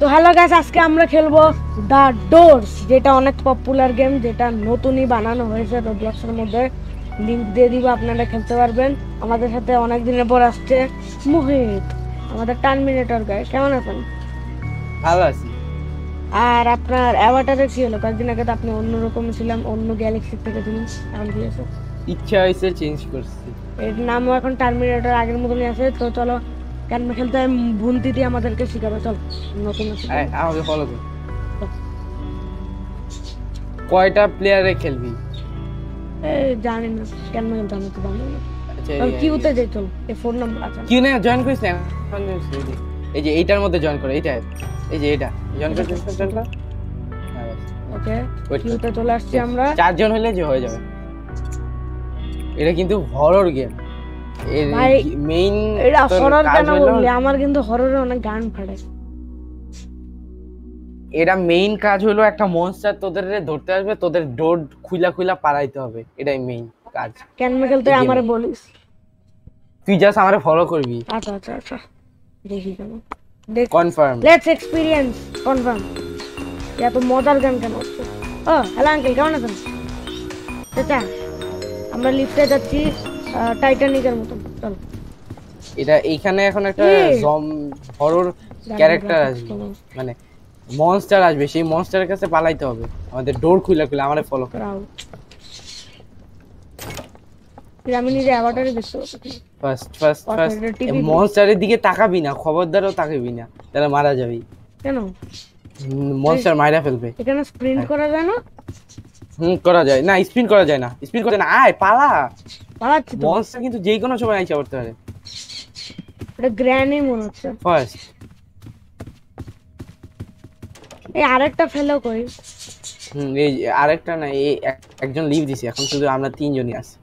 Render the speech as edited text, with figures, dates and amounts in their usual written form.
তো hello guys, আজকে আমরা খেলবো দ্য ডোরস, যেটা অনেক পপুলার গেম, যেটা নতুনই বানানো হয়েছে রোবলক্সের মধ্যে। লিংক দিয়ে দিব, আপনারা খেলতে পারবেন। আমাদের সাথে অনেক দিনের পর আসছে মুহিত, আমাদের টার্মিনেটর গাই। কেমন আছেন? ভালো আছি। আর আপনার অ্যাভাটারে কি হলো? কয়েকদিন আগে তো আপনি অন্যরকম ছিলাম, অন্য গ্যালাক্সি থেকে ছিলেন, এখন কি আছে? ইচ্ছা হয়েছে চেঞ্জ করছি। এর নামও এখন টার্মিনেটর আগের মতনই আছে। তো চলো, কেন খেলতে হয় ভুন্তি দিয়ে আমাদেরকে শিখাবে। চল নতুন আছে। আমাকে ফলো কর। কয়টা প্লেয়ারে খেলবি? জানি না কেন খেলতে আমি তো জানি না। আচ্ছা কিউতে যাই, চল। এই ফোন নাম্বার আছে কিউ না জয়েন করিস না? এই যে এইটার মধ্যে জয়েন করে, এইটা এই যে এটা জয়েন করে জয়েন কর। ওকে, কিউতে চলে আসছি আমরা। 4 জন হলে যে হয়ে যাবে। এটা কিন্তু হরর গেম। এর ভাই মেইন এটা হরর কেন বললি? আমার কিন্তু হররে অনেক গান ফাটে। এটা মেইন কাজ হলো একটা মনস্টার তোদের ধরতে আসবে, তোদের ডোর খুইলা খুইলা পালাইতে হবে, এটাই মেইন কাজ। কেন খেলতে হয় আমারে বলিস। তুই জাস্ট আমারে ফলো করবি। আচ্ছা আচ্ছা আচ্ছা, দেখি কেন। দেখ, কনফার্ম। Let's experience. কনফার্ম। এত মজার গান কেন হচ্ছে? ও হ্যালো আঙ্কেল, কেমন আছেন? চাচা, আমরা লিফটে যাচ্ছি টাইটানিকের মতন। চল। এটা এইখানে এখন একটা হরর ক্যারেক্টার আসবে, মানে মনস্টার আসবে। সেই মনস্টারের কাছে পালাইতে হবে, আমাদের ডোর খুলে খুলে আমারে ফলো কর। আমি নিজে অ্যাভাটারে দেখতে পাচ্ছি। ফার্স্ট মনস্টারের দিকে তাকাবি না, খবরদারও তাকাবি না, তাহলে মারা যাবি। কেন? মনস্টার মাইরা ফেলবে। এখানে স্প্রিন্ট করা যায় না? করা যায় না, স্পিন করা যায় না, স্পিন করা যায় না। আয় পালা, পালাচ্ছি তো। মনস্টার কিন্তু যে কোনো সময় আইসা পড়তে পারে। এটা গ্র্যানি মনে হচ্ছে। ফার্স্ট এই আরেকটা ফেলো কই? এই আরেকটা না, এই একজন লিভ দিছে, এখন শুধু আমরা 3 জনই আছি।